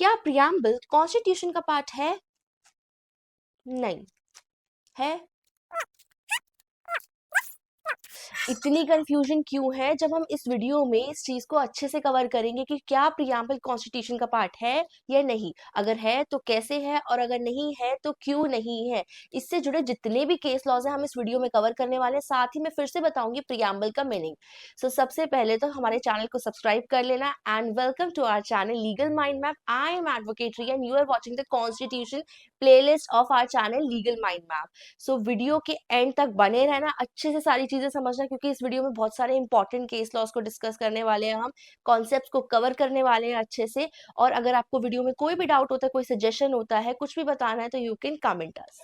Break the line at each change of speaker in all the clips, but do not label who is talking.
क्या preamble constitution का part है? नहीं है। इतनी कंफ्यूजन क्यों है? जब हम इस वीडियो में इस चीज को अच्छे से कवर करेंगे कि क्या प्रियम्बल कॉन्स्टिट्यूशन का पार्ट है या नहीं, अगर है तो कैसे है, और अगर नहीं है तो क्यों नहीं है। इससे जुड़े जितने भी केस लॉज हैं हम इस वीडियो में कवर करने वाले हैं। साथ ही मैं फिर से बताऊंगी प्रियम्बल का मीनिंग। सो सबसे पहले तो हमारे चैनल को सब्सक्राइब कर लेना and welcome to our channel legal mind map. I am advocate Riya and you are watching the constitution playlist of our channel legal mind map. So video के एंड तक बने रहना, अच्छे से सारी चीजें समझना, क्योंकि इस वीडियो में बहुत सारे इंपॉर्टेंट केस लॉस को डिस्कस करने वाले हैं, हम कॉन्सेप्ट्स को कवर करने वाले हैं अच्छे से। और अगर आपको वीडियो में कोई भी डाउट होता है, कोई सजेशन होता है, कुछ भी बताना है, तो you can comment us.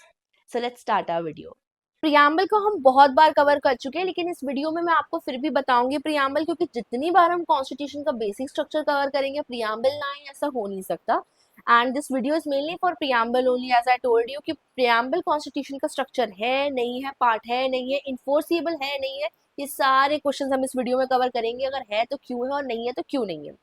So let's start our video. Preamble को हम बहुत बार कवर कर चुके हैं, लेकिन इस वीडियो में मैं आपको फिर भी बताऊंगी प्रियम्बल, क्योंकि जितनी बार हम कॉन्स्टिट्यूशन का बेसिक स्ट्रक्चर कवर करेंगे प्रियम्बल ना आए ऐसा हो नहीं सकता। And this video is mainly for preamble only, as I told you कि प्रियम्बल कॉन्स्टिट्यूशन का स्ट्रक्चर है नहीं है, पार्ट है नहीं है, इन्फोर्सिबल है नहीं है, ये सारे क्वेश्चन हम इस वीडियो में कवर करेंगे। अगर है तो क्यों है, और नहीं है तो क्यों नहीं है।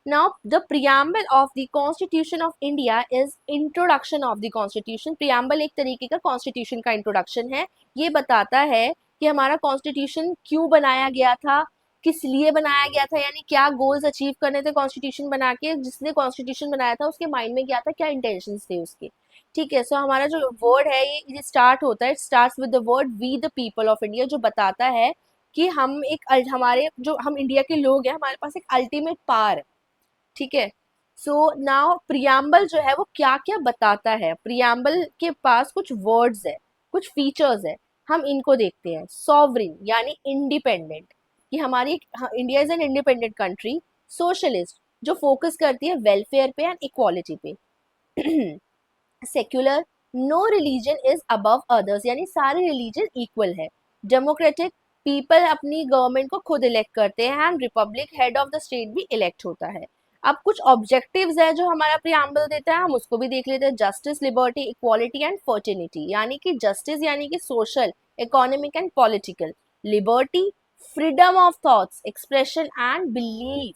Now, the preamble of the Constitution of India is introduction of the Constitution. Preamble एक तरीके का Constitution का introduction है। ये बताता है कि हमारा Constitution क्यों बनाया गया था, किस लिए बनाया गया था, यानी क्या गोल्स अचीव करने थे Constitution बना के, जिसने Constitution बनाया था उसके माइंड में क्या था, क्या इंटेंशंस थे उसके। ठीक है, सो हमारा जो वर्ड है ये स्टार्ट होता है, starts with the word we the people of India, जो बताता है कि हम एक हमारे जो हम इंडिया के लोग हैं, हमारे पास एक अल्टीमेट पावर है। ठीक है, सो नाउ प्रियम्बल जो है वो क्या क्या बताता है। प्रियम्बल के पास कुछ वर्ड्स है, कुछ फीचर्स है, हम इनको देखते हैं। सॉवरिन यानी इंडिपेंडेंट, कि हमारी India is an independent country. Socialist, जो फोकस करती है वेलफेयर पे एंड इक्वालिटी पे। Secular, no religion is above others, यानी सारे रिलीजन इक्वल है। डेमोक्रेटिक, पीपल अपनी गवर्नमेंट को खुद इलेक्ट करते हैं। And republic, head of the state भी इलेक्ट होता है। अब कुछ ऑब्जेक्टिव्स है जो हमारा प्रियम्बल देता है, हम उसको भी देख लेते हैं। Justice, liberty, equality and fraternity, यानी कि जस्टिस यानी कि social, economic and political. Liberty, freedom of thoughts, expression and belief.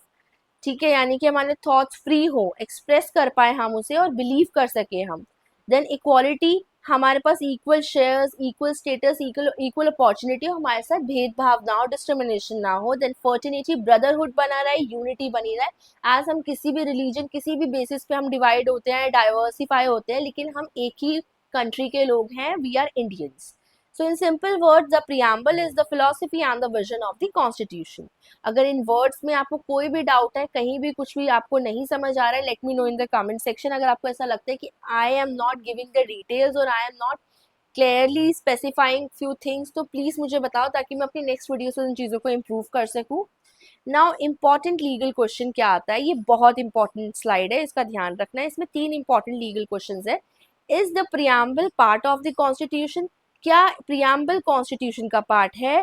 ठीक है, यानी कि हमारे थॉट्स फ्री हो, एक्सप्रेस कर पाए हम उसे और बिलीव कर सके हम। देन इक्वालिटी, हमारे पास equal shares, equal status, equal opportunity हो, हमारे साथ भेदभाव ना हो, डिस्क्रिमिनेशन ना हो। देन फर्टिनिटी, ब्रदरहुड बना रहा है, यूनिटी बनी रहा है। एज हम किसी भी रिलीजन, किसी भी बेसिस पे हम डिवाइड होते हैं, डाइवर्सिफाई होते हैं, लेकिन हम एक ही कंट्री के लोग हैं, we are Indians. So in simple words, the preamble is the philosophy and the vision of the constitution. अगर इन वर्ड्स में आपको कोई भी डाउट है, कहीं भी कुछ भी आपको नहीं समझ आ रहा है, let me know in the comment section. अगर आपको ऐसा लगता है कि I am not giving the details और I am not clearly specifying few things, तो प्लीज मुझे बताओ, ताकि मैं अपनी नेक्स्ट वीडियो से उन चीज़ों को इम्प्रूव कर सकूँ। नाउ इम्पॉर्टेंट लीगल क्वेश्चन क्या आता है, ये बहुत इंपॉर्टेंट स्लाइड है, इसका ध्यान रखना है। इसमें 3 इंपॉर्टेंट लीगल क्वेश्चन है। Is the preamble part of the constitution, क्या प्रियम्बल कॉन्स्टिट्यूशन का पार्ट है।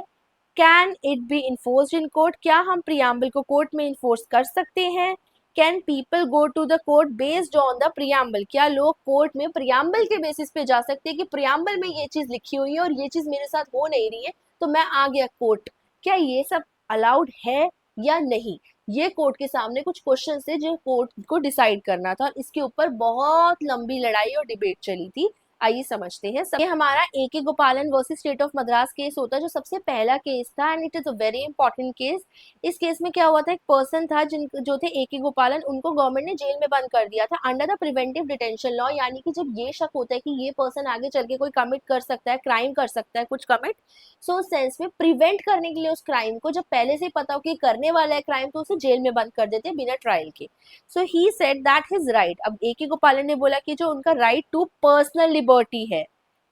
Can it be enforced in court, क्या हम प्रियम्बल को कोर्ट में इन्फोर्स कर सकते हैं। Can people go to the court based on the preamble, क्या लोग कोर्ट में प्रियम्बल के बेसिस पे जा सकते हैं कि प्रियम्बल में ये चीज लिखी हुई है और ये चीज मेरे साथ हो नहीं रही है, तो मैं आ गया कोर्ट। क्या ये सब अलाउड है या नहीं, ये कोर्ट के सामने कुछ क्वेश्चन थे जो कोर्ट को डिसाइड करना था, और इसके ऊपर बहुत लंबी लड़ाई और डिबेट चली थी। आइए समझते हैं। ये हमारा A.K. गोपालन versus state of Madras case होता है, जो सबसे पहला केस था, and it is a very important case. इस केस में क्या हुआ था, एक पर्सन था जो थे A.K. गोपालन, उनको गवर्नमेंट ने जेल में बंद कर दिया था under the preventive detention law, यानी कि जब ये शक होता है कि ये पर्सन आगे चल के कोई कमिट कर सकता है, क्राइम कर सकता है, कुछ कमिट, सो उस सेंस में प्रिवेंट करने के लिए उस क्राइम को, जब पहले से पता हो कि करने वाला है क्राइम, तो उसे जेल में बंद कर देते हैं बिना ट्रायल के। So he said that his right, अब A.K. गोपालन ने बोला कि जो उनका राइट टू पर्सनल लिबर्टी है,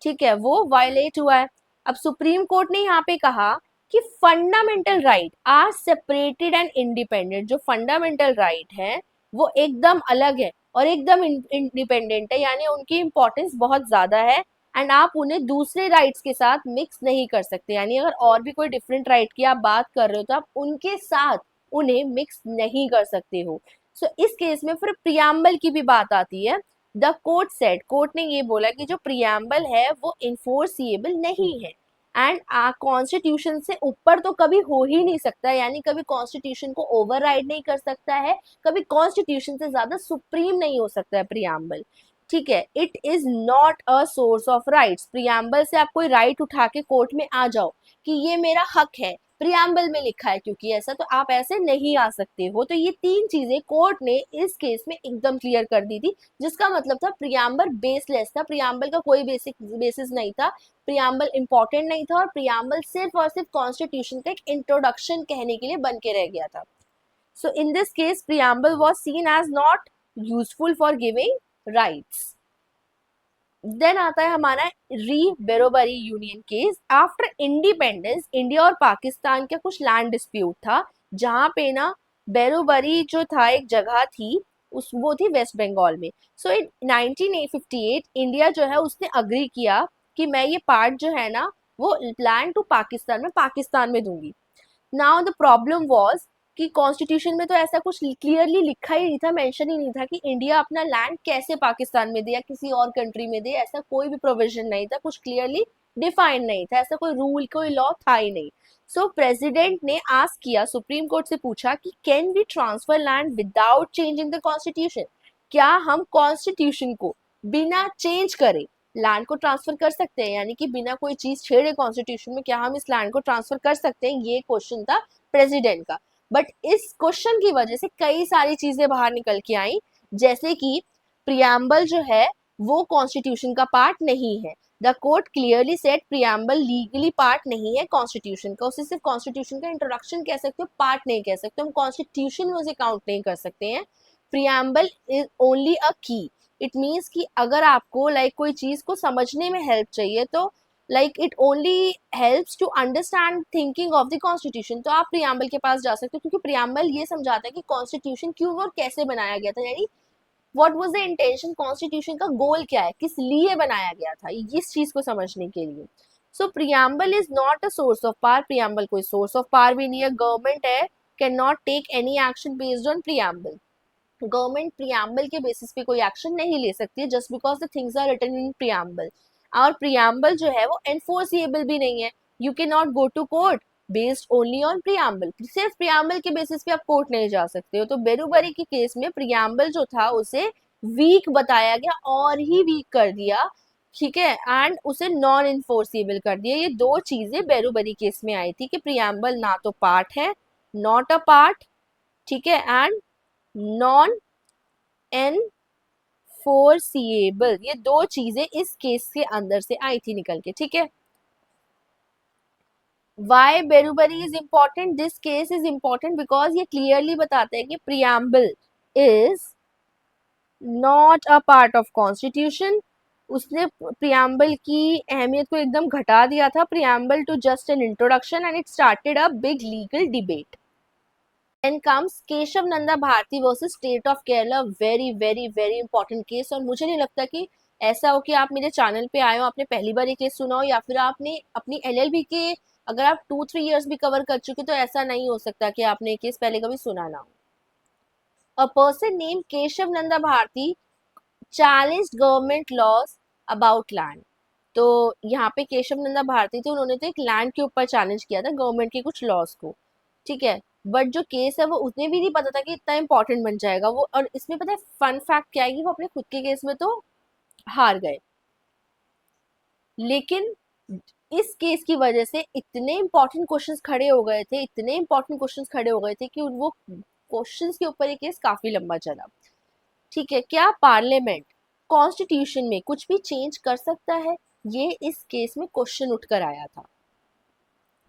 ठीक है, वो वायलेट हुआ है। अब सुप्रीम कोर्ट ने यहाँ पे कहा कि fundamental right are separated and independent, जो फंडामेंटल राइट है वो एकदम अलग है और एकदम इंडिपेंडेंट है, यानी उनकी इंपॉर्टेंस बहुत ज्यादा है, एंड आप उन्हें दूसरे राइट्स के साथ मिक्स नहीं कर सकते। यानी अगर और भी कोई डिफरेंट राइट की आप बात कर रहे हो तो आप उनके साथ उन्हें मिक्स नहीं कर सकते हो। सो इस केस में फिर प्रियम्बल की भी बात आती है। द कोर्ट सेड, कोर्ट ने ये बोला कि जो प्रियम्बल है वो इन्फोर्सिएबल नहीं है, एंड कॉन्स्टिट्यूशन से ऊपर तो कभी हो ही नहीं सकता, यानी कभी कॉन्स्टिट्यूशन को ओवरराइड नहीं कर सकता है, कभी कॉन्स्टिट्यूशन से ज्यादा सुप्रीम नहीं हो सकता है प्रियम्बल। ठीक है, it is not a source of rights. Preamble से आप कोई राइट उठा के कोर्ट में आ जाओ कि ये मेरा हक है, प्रियम्बल में लिखा है क्योंकि ऐसा, तो आप ऐसे नहीं आ सकते हो। तो ये तीन चीजें कोर्ट ने इस केस में एकदम क्लियर कर दी थी, जिसका मतलब था प्रियम्बल बेसलेस था, प्रियम्बल का कोई बेसिस नहीं था, प्रियम्बल इंपॉर्टेंट नहीं था, और प्रियम्बल सिर्फ और सिर्फ कॉन्स्टिट्यूशन का एक इंट्रोडक्शन कहने के लिए बन के रह गया था। So in this case preamble was seen as not useful for giving rights. Then आता है हमारा re Berubari union case. After independence India और पाकिस्तान का कुछ लैंड डिस्प्यूट था, जहां पे ना बेरोबरी जो था एक जगह थी, उस वो थी वेस्ट बंगाल में। सो इन 1958 इंडिया जो है उसने अग्री किया कि मैं ये पार्ट जो है ना वो लैंड टू पाकिस्तान में दूंगी। नाउ द प्रॉब्लम वॉज कि कॉन्स्टिट्यूशन में तो ऐसा कुछ क्लियरली लिखा ही नहीं था, मेंशन ही नहीं था कि इंडिया अपना लैंड कैसे पाकिस्तान में दे या किसी और कंट्री में दे, ऐसा कोई भी प्रोविजन नहीं था, कुछ क्लियरली डिफाइंड नहीं था, ऐसा कोई रूल कोई लॉ था ही नहीं। सो प्रेसिडेंट ने आस्क किया, सुप्रीम कोर्ट से पूछा कि can we transfer land without changing the constitution, क्या हम कॉन्स्टिट्यूशन को बिना चेंज करे लैंड को ट्रांसफर कर सकते हैं, यानी कि बिना कोई चीज छेड़े कॉन्स्टिट्यूशन में क्या हम इस लैंड को ट्रांसफर कर सकते हैं, ये क्वेश्चन था प्रेसिडेंट का। बट इस क्वेश्चन की वजह से कई सारी चीजें बाहर निकल के आई, जैसे कि प्रियम्बल जो है वो कॉन्स्टिट्यूशन का पार्ट नहीं है। The court clearly said preamble legally part नहीं है कॉन्स्टिट्यूशन का, उसे सिर्फ कॉन्स्टिट्यूशन का इंट्रोडक्शन कह सकते हो, पार्ट नहीं कह सकते, हम कॉन्स्टिट्यूशन में उसे काउंट नहीं कर सकते हैं। प्रियम्बल इज ओनली अ की। इट मीन्स कि अगर आपको कोई चीज को समझने में हेल्प चाहिए, तो it only helps to understand thinking of the constitution, तो आप प्रियम्बल के पास जा सकते हो, क्योंकि प्रियम्बल ये समझाता है कि कॉन्स्टिट्यूशन क्यों और कैसे बनाया गया था, यानी what was the intention, constitution का गोल क्या है, किस लिए बनाया गया था, इस चीज को समझने के लिए। So preamble is not a source of power, preamble कोई सोर्स ऑफ पावर भी नहीं है, गवर्नमेंट है can not take any action based on preamble. Government preamble के बेसिस पे कोई एक्शन नहीं ले सकती है, just because the things are written in preamble. और प्रियम्बल जो है वो एनफोर्सिएबल भी नहीं है, you can not go to court based only on preamble, सिर्फ प्रियम्बल के बेसिस पे आप कोर्ट नहीं जा सकते हो। तो बेरुबरी के केस में प्रियम्बल जो था उसे वीक बताया गया और ही वीक कर दिया, ठीक है, एंड उसे नॉन इन्फोर्सिबल कर दिया। ये दो चीजें बेरुबरी केस में आई थी कि प्रियम्बल ना तो पार्ट है, नॉट अ पार्ट, ठीक है, एंड नॉन एनफोर्सिएबल, ये दो चीजें इस केस के अंदर से आई थी निकल के, ठीक है। Why Berubari is important, this case is important because ये क्लियरली बताता है कि preamble is not a part of constitution. उसने प्रियम्बल की अहमियत को एकदम घटा दिया था, preamble to just an introduction, and it started a big legal debate. Then comes Kesavananda Bharati versus state of Kerala, very very very important case. और मुझे नहीं लगता कि ऐसा हो कि आप मेरे चैनल पे आए हो, आपने पहली बार ये केस सुना हो, या फिर आपने अपनी एलएलबी के अगर आप 2-3 इयर्स भी कवर कर चुके, तो ऐसा नहीं हो सकता कि आपने ये केस पहले कभी सुना ना हो। A person name Kesavananda Bharati challenged government laws about land. तो यहाँ पे केशव नंदा भारती थे, उन्होंने तो एक लैंड के ऊपर चैलेंज किया था गवर्नमेंट के कुछ लॉज को, ठीक है। बट जो केस है वो उतने भी नहीं पता था कि इतना इंपॉर्टेंट बन जाएगा वो, और इसमें पता है फन फैक्ट क्या है कि वो अपने खुद के केस में तो हार गए, लेकिन इस केस की वजह से इतने इंपॉर्टेंट क्वेश्चंस खड़े हो गए थे, इतने इंपॉर्टेंट क्वेश्चंस खड़े हो गए थे कि वो क्वेश्चंस के ऊपर ये केस काफी लंबा चला, ठीक है। क्या पार्लियामेंट कॉन्स्टिट्यूशन में कुछ भी चेंज कर सकता है, ये इस केस में क्वेश्चन उठकर आया था।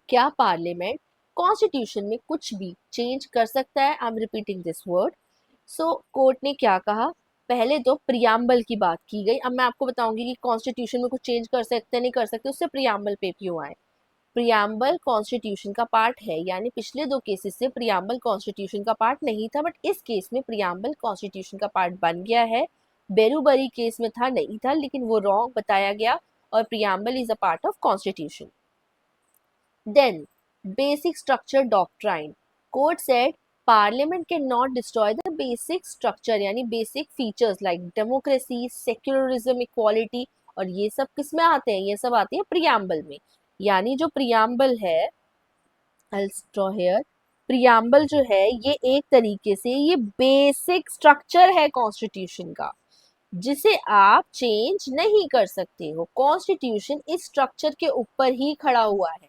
क्या पार्लियामेंट कॉन्स्टिट्यूशन में कुछ भी चेंज कर सकता है, I am repeating this word. So court ने क्या कहा, पहले तो प्रियम्बल की बात की गई, अब मैं आपको बताऊंगी कि कॉन्स्टिट्यूशन में कुछ चेंज कर सकते नहीं कर सकते, उससे प्रियम्बल पे क्यों आए। प्रियम्बल कॉन्स्टिट्यूशन का पार्ट है, यानी पिछले दो केसेस से प्रियम्बल कॉन्स्टिट्यूशन का पार्ट नहीं था, बट इस केस में प्रियम्बल कॉन्स्टिट्यूशन का पार्ट बन गया है। बेरुबरी केस में था नहीं था, लेकिन वो रॉन्ग बताया गया, और preamble is a part of constitution. Then, basic structure doctrine. Court said Parliament cannot destroy the basic structure, यानी basic features like democracy, secularism, equality, और ये सब किस में आते हैं, ये सब आते हैं प्रियम्बल में। यानी जो प्रियम्बल है, I'll draw here, प्रियम्बल जो है ये एक तरीके से ये बेसिक स्ट्रक्चर है कॉन्स्टिट्यूशन का, जिसे आप चेंज नहीं कर सकते हो। कॉन्स्टिट्यूशन इस स्ट्रक्चर के ऊपर ही खड़ा हुआ है,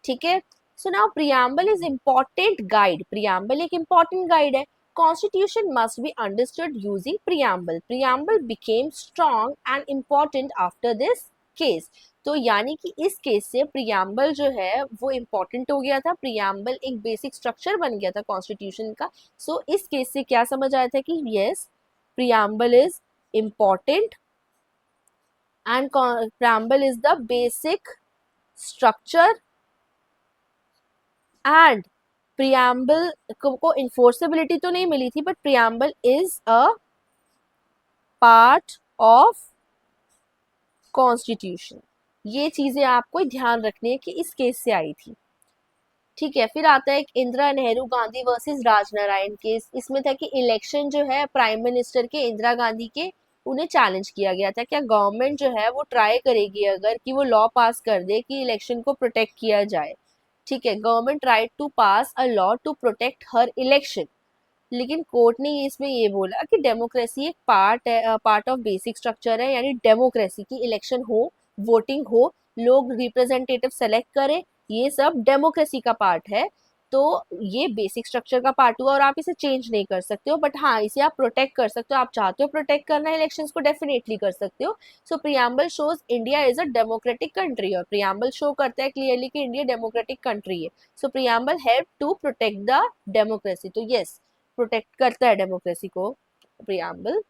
ठीक है। So now preamble is important guide, preamble एक इम्पोर्टेंट गाइड है। Constitution must be understood using preamble, preamble became strong and important after this case. तो यानी कि इस केस से प्रियम्बल जो है वो इम्पोर्टेंट हो गया था, प्रियम्बल एक बेसिक स्ट्रक्चर बन गया था कॉन्स्टिट्यूशन का। सो इस केस से क्या समझ आया था कि yes, preamble is important and preamble is the basic structure and preamble को इन्फोर्सेबिलिटी तो नहीं मिली थी, but preamble is a part of constitution. ये चीजें आपको ध्यान रखनी है कि इस केस से आई थी, ठीक है। फिर आता है एक इंदिरा नेहरू गांधी वर्सेस राजनारायण केस। इसमें था कि इलेक्शन जो है प्राइम मिनिस्टर के इंदिरा गांधी के, उन्हें चैलेंज किया गया था, क्या गवर्नमेंट जो है वो ट्राई करेगी अगर कि वो लॉ पास कर दे कि इलेक्शन को प्रोटेक्ट किया जाए, ठीक है। Government tried to pass a law to protect her election, लेकिन कोर्ट ने इसमें ये बोला कि डेमोक्रेसी एक पार्ट है, पार्ट ऑफ बेसिक स्ट्रक्चर है, यानी डेमोक्रेसी की इलेक्शन हो, वोटिंग हो, लोग रिप्रेजेंटेटिव सेलेक्ट करें, ये सब डेमोक्रेसी का पार्ट है। तो ये बेसिक स्ट्रक्चर का पार्ट हुआ और आप इसे चेंज नहीं कर सकते हो, बट हाँ इसे आप प्रोटेक्ट कर सकते हो, आप चाहते हो प्रोटेक्ट करना है इलेक्शंस को, डेफिनेटली कर सकते हो। So preamble shows India is a democratic country, और प्रियम्बल शो करता है क्लियरली कि इंडिया डेमोक्रेटिक कंट्री है। So preamble help to protect the democracy, तो यस, प्रोटेक्ट करता है डेमोक्रेसी को preamble.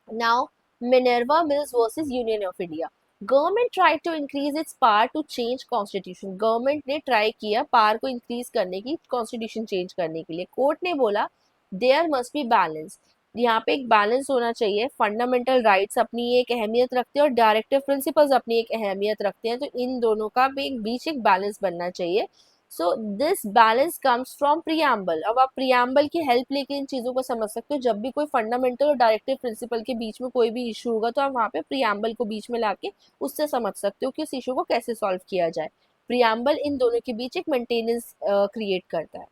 Now Minerva Mills versus Union of India, government try to increase its power to change constitution, government ने try किया power को increase करने की, constitution change करने के लिए। कोर्ट ने बोला देयर मस्ट बी बैलेंस, यहाँ पे एक बैलेंस होना चाहिए, फंडामेंटल राइट्स अपनी एक अहमियत रखते हैं और डायरेक्टिव प्रिंसिपल्स अपनी एक अहमियत रखते हैं, तो इन दोनों का भी एक बीच एक बैलेंस बनना चाहिए। So this balance comes from preamble. अब आप प्रियम्बल की हेल्प लेके इन चीज़ों को समझ सकते हो, जब भी कोई फंडामेंटल और डायरेक्टिव प्रिंसिपल के बीच में कोई भी इशू होगा तो आप वहाँ पे प्रियम्बल को बीच में लाके उससे समझ सकते हो कि उस इशू को कैसे सॉल्व किया जाए। प्रियम्बल इन दोनों के बीच एक मेंटेनेंस क्रिएट करता है।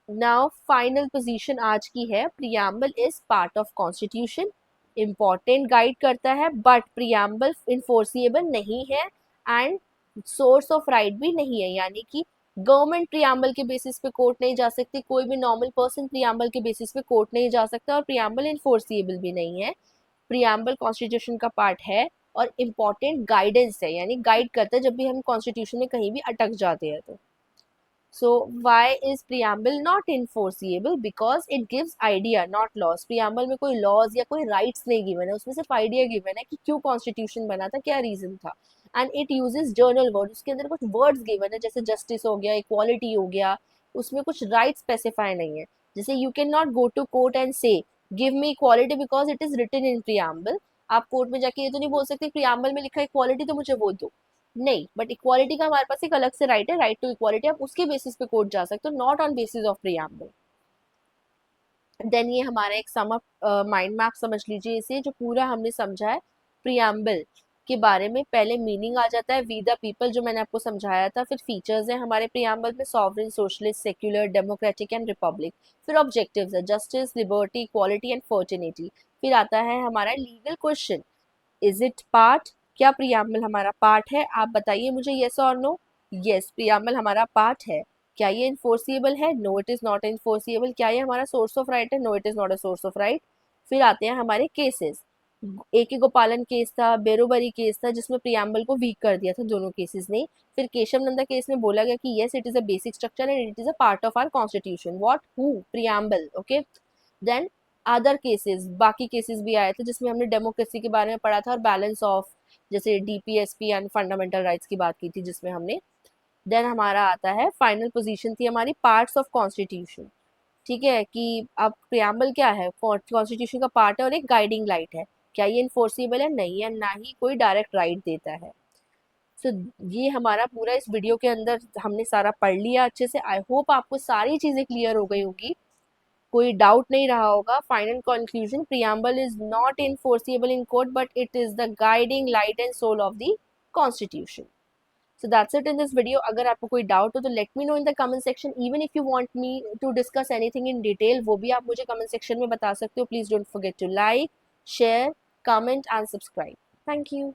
नाउ फाइनल पोजीशन आज की है, preamble is part of constitution, important guide करता है, बट प्रियम्बल इन्फोर्सिएबल नहीं है एंड सोर्स ऑफ राइट भी नहीं है, यानी कि गवर्नमेंट प्रियम्बल के बेसिस पे कोर्ट नहीं जा सकती, कोई भी नॉर्मल पर्सन प्रियम्बल के बेसिस पे कोर्ट नहीं जा सकता, और प्रियम्बल इन्फोर्सिएबल भी नहीं है। प्रियम्बल कॉन्स्टिट्यूशन का पार्ट है और इम्पॉर्टेंट गाइडेंस है, यानी गाइड करता है जब भी हम कॉन्स्टिट्यूशन में कहीं भी अटक जाते हैं तो। So why is preamble not enforceable? Because it gives idea, not laws. preamble में कोई laws या कोई rights नहीं given है, उसमें सिर्फ idea given है कि क्यों constitution बना था, क्या reason था। And it uses journal words, उसके अंदर कुछ words given है, जैसे justice हो गया, equality हो गया, उसमें कुछ rights specify नहीं है। जैसे you cannot go to court and say give me equality because it is written in preamble। आप कोर्ट में जाके ये तो नहीं बोल सकते प्रियम्बल में लिखा है इक्वालिटी तो मुझे वो दो, नहीं, बट इक्वालिटी का हमारे पास एक अलग से राइट है, राइट टू इक्वालिटी, आप उसके बेसिस पे कोर्ट जा सकते हो, not on basis of preamble. Then ये हमारा एक सम अप माइंड मैप समझ लीजिए इसे, जो पूरा हमने समझा है प्रियम्बल के बारे में। पहले मीनिंग आ जाता है वी द पीपल, जो मैंने आपको समझाया था, फिर फीचर्स हैं हमारे प्रियम्बल में, sovereign, socialist, secular, democratic and republic, फिर ऑब्जेक्टिव्स है justice, liberty, equality and fraternity, फिर आता है हमारा legal question, is it part, क्या प्रियम्बल हमारा पार्ट है, आप बताइए मुझे यस और नो। यस, प्रियम्बल हमारा पार्ट है। क्या ये इन्फोर्सिएबल है? No it is not enforceable. क्या ये हमारा सोर्स ऑफ राइट है? No it is not a source of right. फिर आते हैं हमारे केसेस, ए के गोपालन केस था, बेरोबरी केस था, जिसमें प्रियम्बल को वीक कर दिया था दोनों केसेस ने। फिर केशव नंदा केस में बोला गया कि yes it is a basic structure and it is a part of our constitution, what, who, preamble, okay. Then other cases, बाकी केसेस भी आए थे जिसमें हमने डेमोक्रेसी के बारे में पढ़ा था और बैलेंस ऑफ, जैसे डीपीएसपी एंड फंडामेंटल राइट्स की बात की थी जिसमें हमने। देन हमारा आता है फाइनल पोजीशन थी हमारी पार्ट्स ऑफ कॉन्स्टिट्यूशन, ठीक है, कि अब प्रियम्बल क्या है, कॉन्स्टिट्यूशन का पार्ट है और एक गाइडिंग लाइट है। क्या ये इन्फोर्सिबल है? नहीं है, ना ही कोई डायरेक्ट राइट देता है। सो ये हमारा पूरा इस वीडियो के अंदर हमने सारा पढ़ लिया अच्छे से। आई होप आपको सारी चीज़ें क्लियर हो गई होगी। कोई डाउट नहीं रहा होगा. Final conclusion, preamble is not enforceable in court, but it is the guiding light and soul of the constitution. So that's it in this video. अगर आपको कोई डाउट हो तो let me know in the comment section. Even if you want me to discuss anything in detail, वो भी आप मुझे comment section में बता सकते हो. Please don't forget to like, share, comment and subscribe. Thank you.